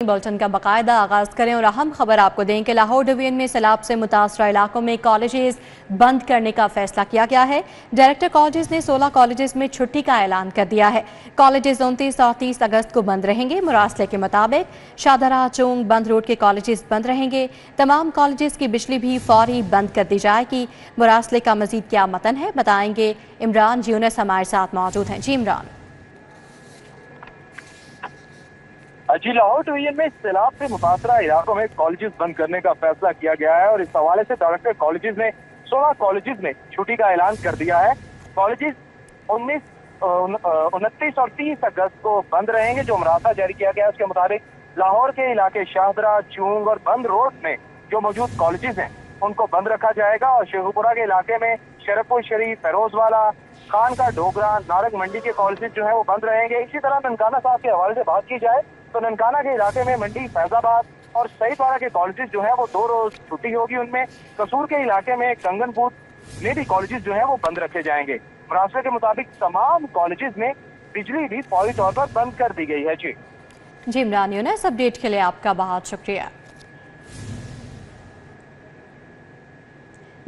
Bulletin का बाकायदा आगाज करें और अहम खबर आपको दें कि लाहौर डिवीजन में सैलाब से मुतासरा इलाकों में कॉलेजेस बंद करने का फैसला किया गया है। डायरेक्टर कॉलेजेस ने 16 कॉलेजेस में छुट्टी का ऐलान कर दिया है। कॉलेजेस 29 और 30 अगस्त को बंद रहेंगे। मुरासले के मुताबिक शाहदरा, चोंग, बंद रोड के कॉलेजेस बंद रहेंगे। तमाम कॉलेजेस की बिजली भी फौरी बंद कर दी जाएगी। मुरासले का मजीद क्या मतन है बताएंगे इमरान यूनुस हमारे साथ मौजूद हैं। जी इमरान। जी, लाहौर डिवीजन में सैलाब से मुतासरा इलाकों में कॉलेजेस बंद करने का फैसला किया गया है और इस हवाले से डायरेक्टर कॉलेजेस ने 16 कॉलेजेस में छुट्टी का ऐलान कर दिया है। कॉलेजेस 29 और 30 अगस्त को बंद रहेंगे। जो मरासा जारी किया गया है उसके मुताबिक लाहौर के इलाके शाहदरा, चूंग और बंद रोड में जो मौजूद कॉलेजेस हैं उनको बंद रखा जाएगा और शेखुपुरा के इलाके में शरफुल शरीफ, फिरोजवाला, खान का डोगरा, नारंग मंडी के कॉलेजेस जो है वो बंद रहेंगे। इसी तरह ननकाना साहब के हवाले से बात की जाए तो ननकाना के इलाके में मंडी, फैजाबाद और सईदवाड़ा के कॉलेजेस जो है वो 2 रोज छुट्टी होगी। उनमें कसूर के इलाके में कंगनपुर में भी कॉलेजेस जो है वो बंद रखे जाएंगे। मुरासले के मुताबिक तमाम कॉलेजेस में बिजली भी फौरी तौर पर बंद कर दी गई है। जी इमरान यूनुस, अपडेट के लिए आपका बहुत शुक्रिया।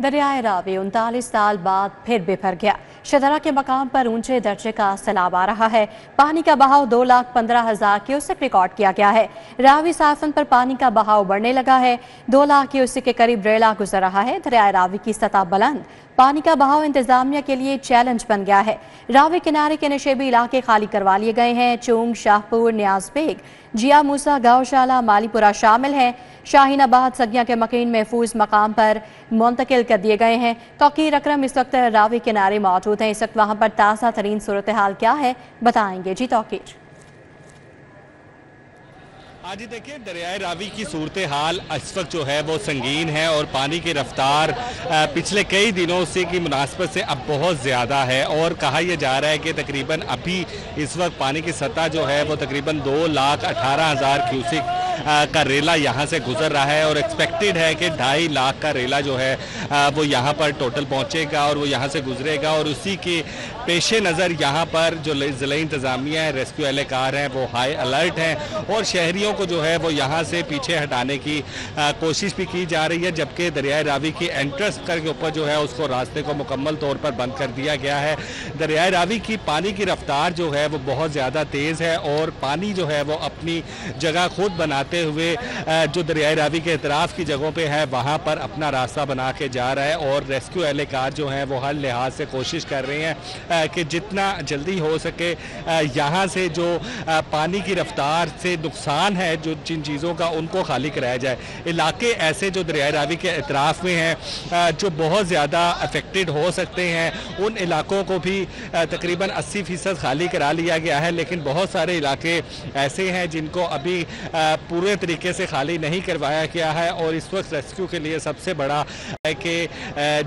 दरियाए रावी 39 साल बाद फिर बिफर गया। शदरा के मकाम पर ऊंचे दर्जे का सैलाब आ रहा है। पानी का बहाव 2,15,000 क्यूसेक रिकॉर्ड किया गया है। रावी साफन पर पानी का बहाव बढ़ने लगा है। 2 लाख क्यूसेक के करीब रेला गुजर रहा है। दरियाए रावी की सतह बुलंद, पानी का बहाव इंतजामिया के लिए चैलेंज बन गया है। रावी किनारे के नशेबी इलाके खाली करवा लिए गए हैं। चोंग, शाहपुर, न्याजबेग, जिया मूसा, गौशाला, मालीपुरा शामिल हैं। शाहीनाबाद, सगिया के मकीन महफूज मकाम पर मुंतकिल कर दिए गए हैं। तौकीर अकरम इस वक्त रावी किनारे मौजूद हैं। इस वक्त वहां पर ताज़ा तरीन सूरत हाल क्या है बताएंगे। जी तौकीर। आज देखिए, दरियाए रावी की सूरत हाल इस वक्त जो है वो संगीन है और पानी की रफ्तार पिछले कई दिनों से की मुनासबत से अब बहुत ज़्यादा है और कहा यह जा रहा है कि तकरीबन अभी इस वक्त पानी की सतह जो है वो तकरीबन 2,18,000 क्यूसेक का रेला यहाँ से गुजर रहा है और एक्सपेक्टेड है कि 2.5 लाख का रेला जो है वो यहाँ पर टोटल पहुँचेगा और वो यहाँ से गुजरेगा। और उसी के पेश नज़र यहाँ पर जो ज़िला इंतज़ामिया है, रेस्क्यू एहलकार हैं, वो हाई अलर्ट हैं और शहरियों को जो है वो यहाँ से पीछे हटाने की कोशिश भी की जा रही है। जबकि दरियाए रावी की एंट्रेंस के ऊपर जो है उसको रास्ते को मुकम्मल तौर पर बंद कर दिया गया है। दरियाए रावी की पानी की रफ्तार जो है वो बहुत ज़्यादा तेज़ है और पानी जो है वो अपनी जगह खुद बनाते हुए जो दरियाए रावी के इतराफ़ की जगहों पे है वहाँ पर अपना रास्ता बना के जा रहा है। और रेस्क्यू एहलकार जो हैं वो हर लिहाज से कोशिश कर रहे हैं कि जितना जल्दी हो सके यहाँ से जो पानी की रफ्तार से नुकसान है जो जिन चीज़ों का उनको खाली कराया जाए। इलाके ऐसे जो दरियाए रावी के इतराफ़ में हैं जो बहुत ज़्यादा अफेक्टेड हो सकते हैं, उन इलाकों को भी तकरीबन 80% खाली करा लिया गया है। लेकिन बहुत सारे इलाके ऐसे हैं जिनको अभी पूरे तरीके से खाली नहीं करवाया गया है। और इस वक्त रेस्क्यू के लिए सबसे बड़ा है कि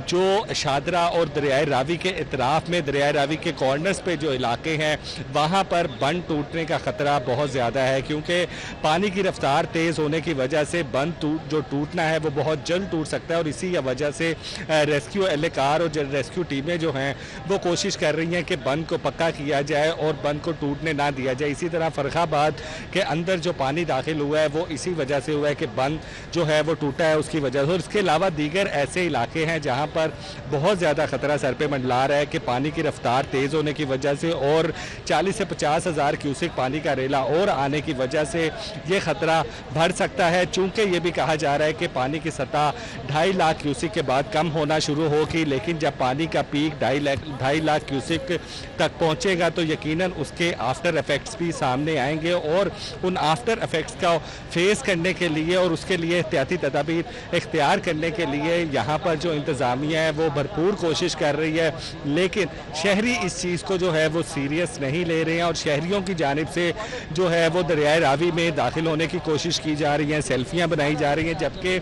जो शाहदरा और दरियाए रावी के इतराफ़ में दरियाए रावी के कॉर्नर्स पे जो इलाके हैं वहाँ पर बंद टूटने का ख़तरा बहुत ज़्यादा है, क्योंकि पानी की रफ्तार तेज़ होने की वजह से बंद जो टूटना है वो बहुत जल्द टूट सकता है। और इसी वजह से रेस्क्यू एहलकार और रेस्क्यू टीमें जो हैं वो कोशिश कर रही हैं कि बंद को पक्का किया जाए और बंद को टूटने ना दिया जाए। इसी तरह फर्रुखाबाद के अंदर जो पानी दाखिल हुआ है वो इसी वजह से हुआ है कि बंद जो है वो टूटा है उसकी वजह से। और इसके अलावा दीगर ऐसे इलाके हैं जहाँ पर बहुत ज़्यादा ख़तरा सर पे मंडला रहा है कि पानी की रफ्तार तेज़ होने की वजह से और 40 से 50 हज़ार क्यूसेक पानी का रेला और आने की वजह से ये ख़तरा बढ़ सकता है। चूँकि ये भी कहा जा रहा है कि पानी की सतह 2.5 लाख क्यूसेक के बाद कम होना शुरू होगी, लेकिन जब पानी का पीक 2.5 लाख क्यूसेक तक पहुँचेगा तो यकीनन उसके आफ्टर इफ़ेक्ट्स भी सामने आएंगे। और उन आफ्टर इफ़ेक्ट्स का फेस करने के लिए और उसके लिए एहतियाती तदाबीर इख्तियार करने के लिए यहाँ पर जो इंतज़ामिया है वो भरपूर कोशिश कर रही है। लेकिन शहरी इस चीज़ को जो है वो सीरियस नहीं ले रहे हैं और शहरियों की जानिब से जो है वो दरियाए रावी में दाखिल होने की कोशिश की जा रही है, सेल्फियाँ बनाई जा रही हैं। जबकि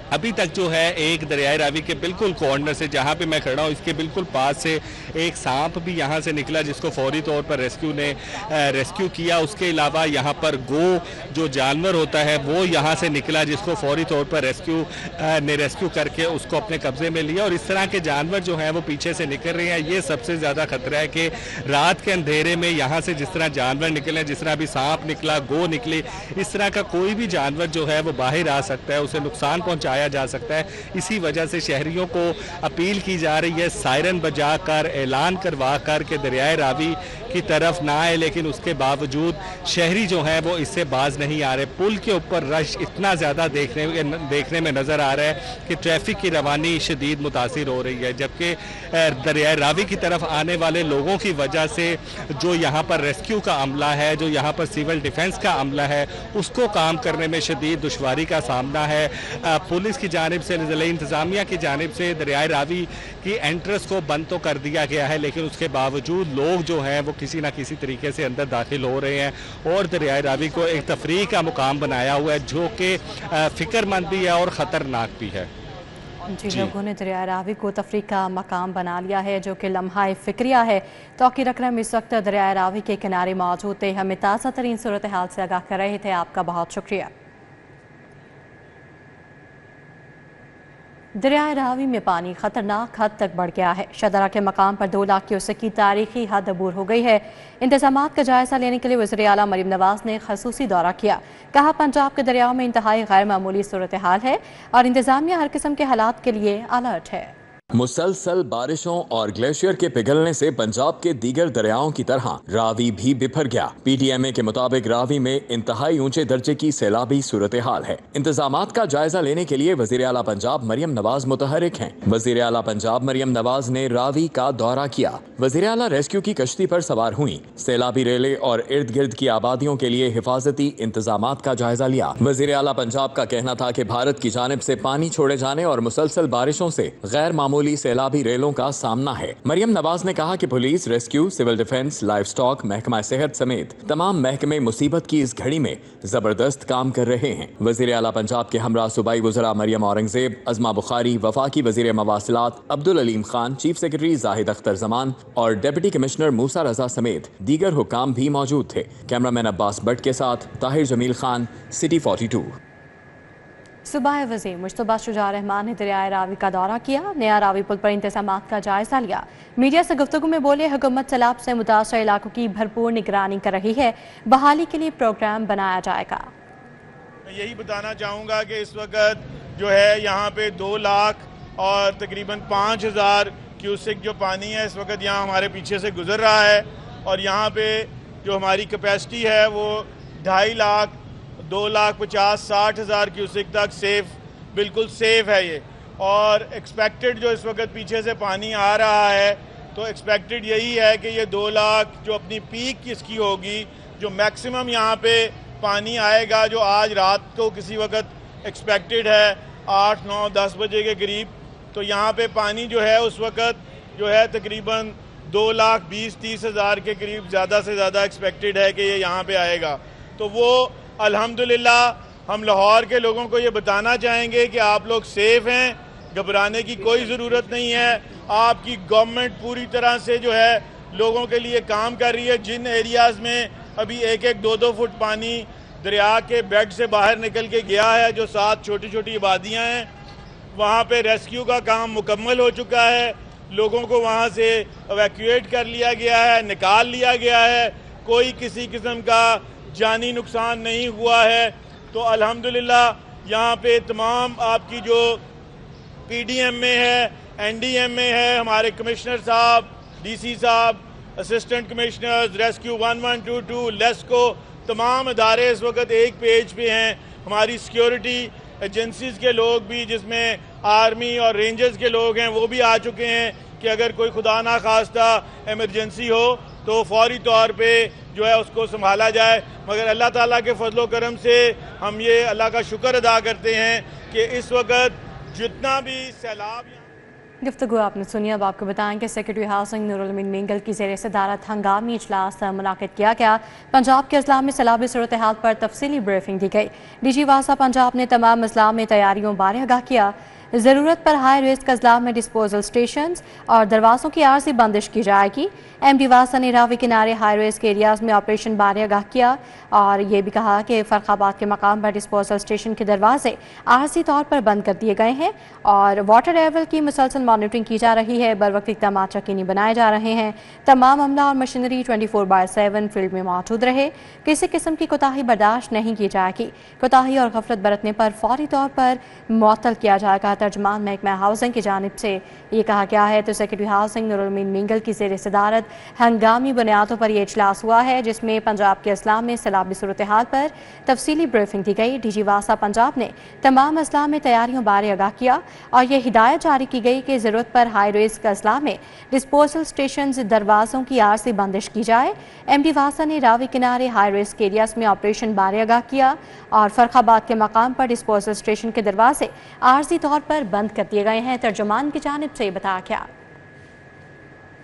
अभी तक जो है एक दरियाई रावी के बिल्कुल कॉर्नर से, जहां पे मैं खड़ा हूं, इसके बिल्कुल पास से एक सांप भी यहां से निकला जिसको फौरी तौर पर रेस्क्यू किया। उसके अलावा यहां पर गो जो जानवर होता है वो यहां से निकला जिसको फौरी तौर पर रेस्क्यू करके उसको अपने कब्जे में लिया। और इस तरह के जानवर जो हैं वो पीछे से निकल रहे हैं। ये सबसे ज़्यादा खतरा है कि रात के अंधेरे में यहाँ से जिस तरह जानवर निकले, जिस तरह अभी सांप निकला, गो निकले, इस तरह का कोई भी जानवर जो है वो बाहर आ सकता है, उसे नुकसान पहुँचाया जा सकता है। इसी वजह से शहरियों को अपील की जा रही है, सायरन बजाकर, ऐलान करवा कर के दरियाए रावी की तरफ ना आए, लेकिन उसके बावजूद शहरी जो हैं वो इससे बाज नहीं आ रहे। पुल के ऊपर रश इतना ज़्यादा देखने में नज़र आ रहा है कि ट्रैफिक की रवानी शदीद मुतासिर हो रही है, जबकि दरियाए रावी की तरफ आने वाले लोगों की वजह से जो यहाँ पर रेस्क्यू का अमला है, जो यहाँ पर सिविल डिफेंस का अमला है, उसको काम करने में शदीद दुश्वारी का सामना है। पुलिस की जानिब से, ज़िला इंतज़ामिया की जानिब से दरियाए रावी की एंट्रेंस को बंद तो कर दिया गया है, लेकिन उसके बावजूद लोग जो हैं वो किसी ना किसी तरीके से अंदर दाखिल हो रहे हैं और दरियाए रावी को एक तफरीह का मुकाम बनाया हुआ है जो कि फ़िक्रमंद भी है और ख़तरनाक भी है। जी, लोगों ने दरियाए रावी को तफरीह का मकाम बना लिया है जो कि लम्हा फ़िक्रिया है। तौकीर अकरम इस वक्त दरियाए रावी के किनारे मौजूद थे, हमें ताज़ा तरीन सूरत हाल से आगाह कर रहे थे। आपका बहुत शुक्रिया। दरियाए रावी में पानी खतरनाक हद तक बढ़ गया है। शदरा के मकाम पर 2 लाख क्यूसेक की तारीखी हद अबूर हो गई है। इंतजामात का जायजा लेने के लिए वज़ीर आला मरियम नवाज ने खसूसी दौरा किया। कहा, पंजाब के दरियाओं में इंतहाई गैर मामूली सूरत हाल है और इंतजामिया हर किस्म के हालात के लिए अलर्ट है। मुसलसल बारिशों और ग्लेशियर के पिघलने से पंजाब के दीगर दरियाओं की तरह रावी भी बिफर गया। पीटीएमए के मुताबिक रावी में इंतहाई ऊंचे दर्जे की सैलाबी सूरत हाल है। इंतजामात का जायजा लेने के लिए वजीर आला पंजाब मरियम नवाज मुतहरिक हैं। वजीर आला पंजाब मरियम नवाज ने रावी का दौरा किया। वजीर आला रेस्क्यू की कश्ती पर सवार हुई, सैलाबी रेले और इर्द गिर्द की आबादियों के लिए हिफाजती इंतजामात का जायजा लिया। वजीर आला पंजाब का कहना था कि भारत की जानिब से पानी छोड़े जाने और मुसलसल बारिशों से गैर मामूली सैलाबी रेलों का सामना है। मरियम नवाज ने कहा कि police, rescue, civil defence, life stock, महकमा सेहत समेत तमाम महकमे मुसीबत की इस घड़ी में जबरदस्त काम कर रहे हैं। वजीर आला पंजाब के हमरा सूबाई वज़रा मरियम औरंगजेब, अज़मा बुखारी, वफाकी वजीर मवासिलात अब्दुल अलीम खान, चीफ सेक्रेटरी जाहिद अख्तर जमान और डिप्टी कमिश्नर मूसा रजा समेत दीगर हुकाम भी मौजूद थे। कैमरामैन अब्बास भट्ट के साथ ताहिर जमील खान, सिटी 42। सूबाई वज़ीर मुश्तबा शुजा रहमान ने दरियाए रावी का दौरा किया। नया रावी पुल पर इंतजामात का जायजा लिया। मीडिया से गुफ्तगू में बोले, हुकूमत सैलाब से मुतासर इलाकों की भरपूर निगरानी कर रही है, बहाली के लिए प्रोग्राम बनाया जाएगा। मैं यही बताना चाहूँगा कि इस वक्त जो है यहाँ पे 2 लाख और तकरीबन 5,000 क्यूसेक जो पानी है इस वक्त यहाँ हमारे पीछे से गुजर रहा है और यहाँ पे जो हमारी कैपेसिटी है वो 2.5 लाख 2,50,60,000 क्यूसेक तक बिल्कुल सेफ है ये। और एक्सपेक्टेड जो इस वक्त पीछे से पानी आ रहा है तो एक्सपेक्टेड यही है कि ये 2 लाख जो अपनी पीक किसकी होगी, जो मैक्सिमम यहाँ पे पानी आएगा, जो आज रात को किसी वक्त एक्सपेक्टेड है 8, 9, 10 बजे के करीब, तो यहाँ पे पानी जो है उस वक्त जो है तकरीबन 2,20,30,000 के करीब ज़्यादा से ज़्यादा एक्सपेक्टेड है कि ये यहाँ पे आएगा। तो वो अल्हम्दुलिल्लाह हम लाहौर के लोगों को ये बताना चाहेंगे कि आप लोग सेफ हैं, घबराने की कोई ज़रूरत नहीं है। आपकी गवर्नमेंट पूरी तरह से जो है लोगों के लिए काम कर रही है। जिन एरियाज़ में अभी 1-1, 2-2 फुट पानी दरिया के बेड से बाहर निकल के गया है, जो 7 छोटी छोटी आबादियाँ हैं, वहाँ पे रेस्क्यू का काम मुकम्मल हो चुका है। लोगों को वहाँ से एवैक्यूएट कर लिया गया है, निकाल लिया गया है, कोई किसी किस्म का जानी नुकसान नहीं हुआ है। तो अल्हम्दुलिल्लाह यहाँ पे तमाम आपकी जो पीडीएम में है, एनडीएम में है, हमारे कमिश्नर साहब, डीसी साहब, असिस्टेंट कमिश्नर्स, रेस्क्यू 1122, लेस्को, तमाम अदारे इस वक्त एक पेज पे हैं। हमारी सिक्योरिटी एजेंसीज़ के लोग भी, जिसमें आर्मी और रेंजर्स के लोग हैं, वो भी आ चुके हैं कि अगर कोई खुदा ना खास्ता इमरजेंसी हो तो फौरी तौर पे जो है उसको संभाला जाए। मगर अल्लाह ताला के फजलो करम से हम ये अल्लाह का शुक्र अदा करते हैं कि इस वक्त जितना भी सैलाब गुफ्तगू आपने सुनी। अब आपको बताएं कि सेक्रेटरी हाउसिंग नूरुल अमीन मिंगल की ज़ेर सदारत हंगामी इजलास मुनाकिद किया गया। पंजाब के अजला में सैलाबी सूरत हाल पर तफसीली ब्रीफिंग दी गई। डीजी वासा पंजाब ने तमाम अजला में तैयारियों बारे आगाह किया। ज़रूरत पर हाई रिस्क अजला में डिस्पोजल स्टेशन और दरवाज़ों की आर्जी बंदिश की जाएगी। MD वासा ने रावी किनारे हाई रिस्क एरियाज में ऑपरेशन बारे आगाह किया और ये भी कहा कि फरखाबाद के मकाम पर डिस्पोजल स्टेशन के दरवाजे आर्जी तौर पर बंद कर दिए गए हैं और वाटर लेवल की मुसलसल मॉनिटरिंग की जा रही है। बर वक्त इक़दाम यकीनी बनाए जा रहे हैं। तमाम अमला और मशीनरी 24/7 फील्ड में मौजूद रहे। किसी किस्म की कोताही बर्दाश्त नहीं की जाएगी। कोताही और गफलत बरतने पर फौरी तौर पर मुअत्तल किया जाएगा। तर्जमान महकमा हाउसिंग की जानिब से ये कहा गया है। तो सेक्रेटरी हाउसिंग नूरुल अमीन मिंगल की ज़ेर सदारत हंगामी बुनियादों पर यह इजलास हुआ है, जिसमें पंजाब के अजला में सैलाबी सूरत हाल पर तफसीली ब्रीफिंग दी गई। डीजी वासा पंजाब ने तमाम अजला में तैयारियों बारे आगाह किया और यह हिदायत जारी की गई कि ज़रूरत पर हाई रिस्क अजला में डिस्पोजल स्टेशन दरवाज़ों की आर्जी बंदिश की जाए। MD वासा ने रावी किनारे हाई रिस्क एरियाज में ऑपरेशन बारे आगाह किया और फरखाबाद के मकाम पर डिस्पोजल स्टेशन के दरवाजे आर्जी तौर पर बंद कर दिए गए हैं। तर्जुमान की जानिब से बताया गया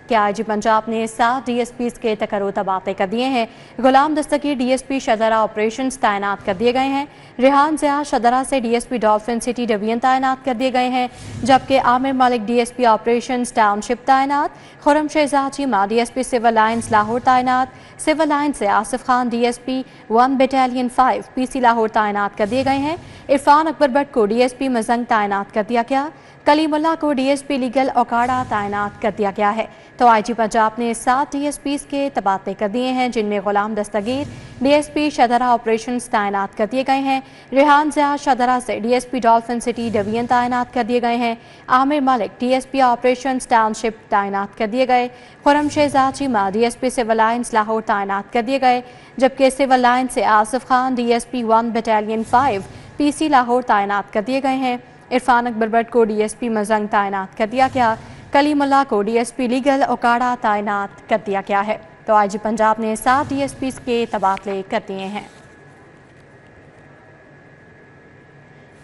कि IG पंजाब ने 7 DSPs के तकर्रो तबादले कर दिए हैं। गुलाम दस्तगीर DSP शदरा ऑपरेशंस तैनात कर दिए गए हैं। रेहान ज़िया शदरा से DSP डॉल्फिन सिटी डिवीजन तैनात कर दिए गए हैं, जबकि Amir Malik DSP operations township तैनात। Khurram Shahzad Cheema DSP civil lines Lahore तैनात। सिविल लाइन से Asif Khan DSP 1 battalion 5 PC Lahore तैनात कर दिए गए हैं। इरफान अकबर भट्ट को DSP मजंग तैनात कर दिया गया। कलीमुल्लाह को DSP लीगल ओकाड़ा तैनात कर दिया गया है। तो IG पंजाब ने 7 DSPs के तबादले कर दिए हैं, जिनमें गुलाम दस्तगीर DSP शदरा ऑपरेशंस तैनात कर दिए गए हैं। रेहान ज़िया शदरा से DSP डॉल्फिन सिटी डिवीजन तैनात कर दिए गए हैं। Amir Malik DSP operations township तैनात कर दिए गए। Khurram Shahzad Cheema DSP civil lines Lahore तैनात कर दिए गए, जबकि सिविल लाइन से Asif Khan DSP 1 battalion 5 PC Lahore तैनात कर दिए गए हैं। इरफान अकबर भट्ट को DSP मजंग तैनात कर दिया गया। कलीमुल्लाह को DSP लीगल ओकाड़ा तैनात कर दिया गया है। तो IG पंजाब ने 7 DSPs के तबादले कर दिए हैं।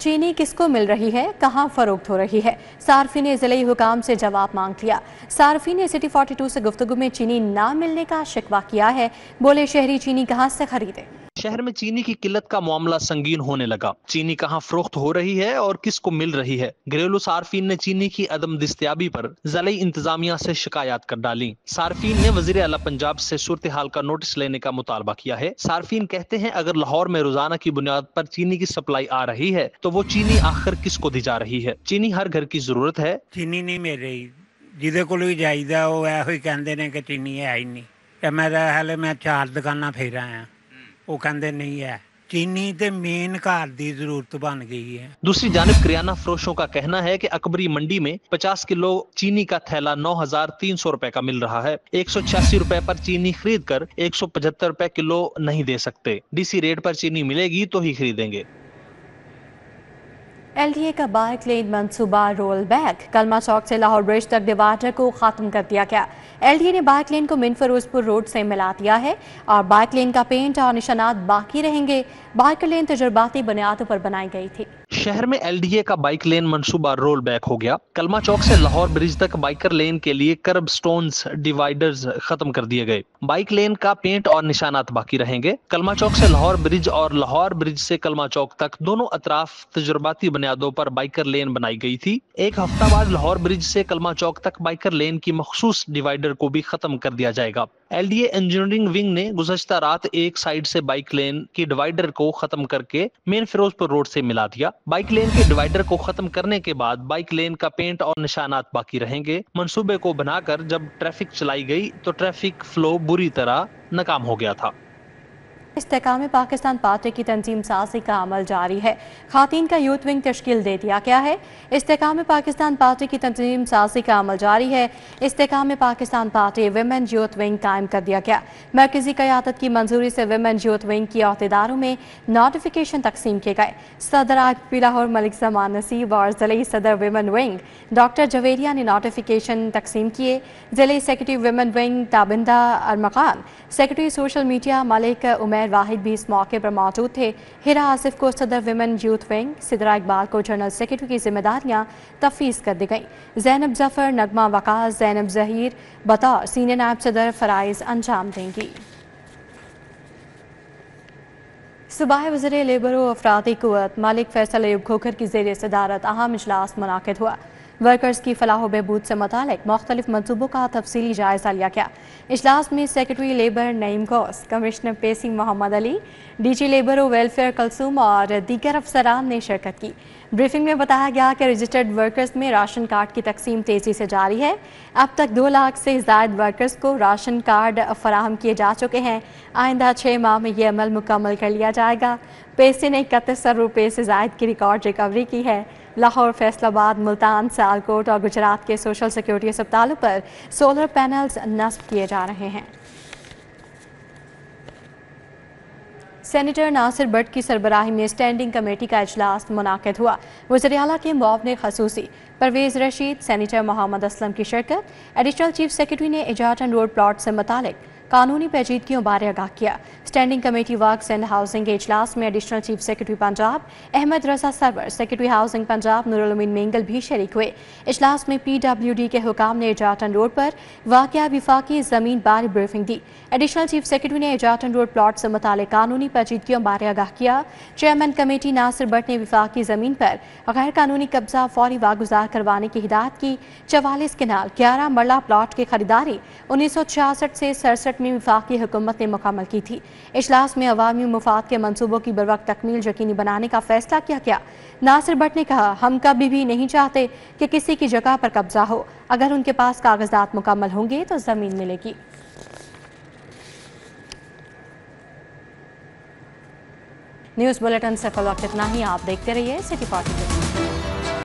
चीनी किसको मिल रही है, कहां फरोख्त हो रही है? सार्फी ने ज़िले हुकाम से जवाब मांग लिया। सार्फी ने सिटी 42 से गुफ्तगू में चीनी ना मिलने का शिकवा किया है। बोले शहरी चीनी कहां से खरीदे। शहर में चीनी की किल्लत का मामला संगीन होने लगा। चीनी कहां फरोख्त हो रही है और किसको मिल रही है? घरेलू सार्फिन ने चीनी की अदम दस्तयाबी पर ज़िले इंतजामिया से शिकायत कर डाली। सार्फिन ने वज़ीर आला पंजाब से सूरत हाल का नोटिस लेने का मुतालबा किया है। सार्फिन कहते हैं अगर लाहौर में रोजाना की बुनियाद पर चीनी की सप्लाई आ रही है तो वो चीनी आखिर किसको दी जा रही है? चीनी हर घर की जरूरत है। चीनी नहीं मिल रही, जिदे कोल भी जाइदा वो ऐहो ही कहंदे ने कि चीनी है ही नहीं। मैं 4 दुकाना फेर आया, वो कहंदे नहीं है। चीनी ते मेन घर दी जरूरत बन गई है। दूसरी जानिब किराना फरोशों का कहना है कि अकबरी मंडी में 50 किलो चीनी का थैला 9,300 रुपए का मिल रहा है। 186 रुपए पर चीनी खरीद कर 175 रुपए किलो नहीं दे सकते। DC रेट पर चीनी मिलेगी तो ही खरीदेंगे। LDA का बाइक लेन मंसूबा रोल बैक। कलमा चौक से लाहौर ब्रिज तक डिवाइडर को खत्म कर दिया गया। LDA ने बाइक लेन को मिन फिरोजपुर रोड से मिला दिया है और बाइक लेन का पेंट और निशानात बाकी रहेंगे। बाइक लेन तजुर्बाती बुनियादों पर बनाई गई थी। शहर में LDA का बाइक लेन मंसूबा रोल बैक हो गया। कलमा चौक से लाहौर ब्रिज तक बाइकर लेन के लिए कर्ब स्टोन्स डिवाइडर्स खत्म कर दिए गए। बाइक लेन का पेंट और निशानात बाकी रहेंगे। कलमा चौक से लाहौर ब्रिज और लाहौर ब्रिज से कलमा चौक तक दोनों अतराफ तजुर्बाती बुनियादों पर बाइकर लेन बनाई गई थी। एक हफ्ता बाद लाहौर ब्रिज से कलमा चौक तक बाइकर लेन की मखसूस डिवाइडर को भी खत्म कर दिया जाएगा। LDA इंजीनियरिंग विंग ने गुज़श्ता रात एक साइड से बाइक लेन की डिवाइडर को खत्म करके मेन फिरोजपुर रोड से मिला दिया। बाइक लेन के डिवाइडर को खत्म करने के बाद बाइक लेन का पेंट और निशानात बाकी रहेंगे। मंसूबे को बनाकर जब ट्रैफिक चलाई गई तो ट्रैफिक फ्लो बुरी तरह नाकाम हो गया था। इस्तेकाम पाकिस्तान पार्टी की तंजीम साजी का अमल जारी है। खातीन का यूथ विंग तश्कील दे दिया गया है। इस्तेकाम पाकिस्तान पार्टी की तंजीम साजी का अमल जारी है। Istehkam Pakistan Party women youth wing कायम कर दिया गया। मरकजी क़यादत की मंजूरी से विमेन यूथ विंग की अहदेदारों में नोटिफिकेशन तकसीम किए गए। सदर आकिब लाहौर मलिक जमान नसीब और ज़िले सदर विमेन विंग डॉक्टर जवेरिया ने नोटिफिकेशन तकसीम किए। ज़िले secretary women wing Tabinda Armakan, secretary social media Malik Umair Zubair Wahid भी इस मौके पर मौजूद थे। हिरा आसिफ को सदर women youth wing, Sidra Iqbal को जनरल सेक्रेटरी की जिम्मेदारियां तफवीज़ कर दी गईं। जैनब जफर, नगमा वकास, जैनब जहीर बतौर सीनियर नायब सदर फ़राइज़ अंजाम देंगी। सूबाई वज़ीर लेबर व अफरादी क़ुव्वत मलिक फैसल अयूब खोखर की ज़ेर सदारत अहम इजलास मुनाकिद हुआ। वर्कर्स की फलाह बहबूद से मुतालिक मुख्तलिफ मनसूबों का तफसीली जायज़ा लिया गया। इजलास में secretary labour Naeem Ghaus, commissioner PESSI Mohammad Ali, DG labour व वेलफेयर कलसूम और दीगर अफसरान ने शिरकत की। ब्रीफिंग में बताया गया कि रजिस्टर्ड वर्कर्स में राशन कार्ड की तकसीम तेज़ी से जारी है। अब तक 2 लाख से ज़ायद वर्कर्स को राशन कार्ड फराहम किए जा चुके हैं। आइंदा 6 माह में ये अमल मुकम्मल कर लिया जाएगा। पेसी ने 31 अरब रुपये से ज़ायद की रिकॉर्ड रिकवरी की है। लाहौर, फैसलाबाद, मुल्तान, सियालकोट और गुजरात के सोशल सिक्योरिटी अस्पतालों पर सोलर पैनल्स नस्ब किए जा रहे हैं। सेनेटर नासिर भट्ट की सरबराही में स्टैंडिंग कमेटी का इजलास मुनाकिद हुआ। वज़ीर आला के मुआवने खसूसी परवेज़ रशीद, सेनेटर मोहम्मद असलम की शिरकत। एडिशनल चीफ सेक्रेटरी ने इजाटन रोड प्लॉट से मुतालिक कानूनी पेचीदगियों बारे आगाह किया। Standing committee works and housing के इजलास में additional chief secretary Punjab Ahmad Raza Sarwar, secretary housing Punjab Noorul Amin Mengal भी शरीक हुए। इजलास में PWD के हुकाम ने इजाटन रोड पर वाक़या विफाकी ज़मीन बारे ब्रीफिंग दी। एडिशनल चीफ सेक्रेटरी ने इजाटन रोड प्लॉट से मुतालिक कानूनी पेचीदगियों बारे आगाह किया। चेयरमैन कमेटी नासिर भट्ट ने विफाकी ज़मीन पर गैर कानूनी कब्जा फौरी वागुजार करवाने की हिदायत की। 44 किनाल 11 मरला प्लॉट की खरीदारी 1966 से 67 में विफाकी हुकूमत ने मुकम्मल की थी। इजलास में अवामी मुफाद के मनसूबों की बरवक्त तकमील यकीनी बनाने का फैसला किया गया। नासिर भट्ट ने कहा, हम कभी भी नहीं चाहते कि किसी की जगह पर कब्जा हो। अगर उनके पास कागजात मुकम्मल होंगे तो ज़मीन मिलेगी। न्यूज़ बुलेटिन से फिल वक्त इतना ही। आप देखते रहिए सिटी 40।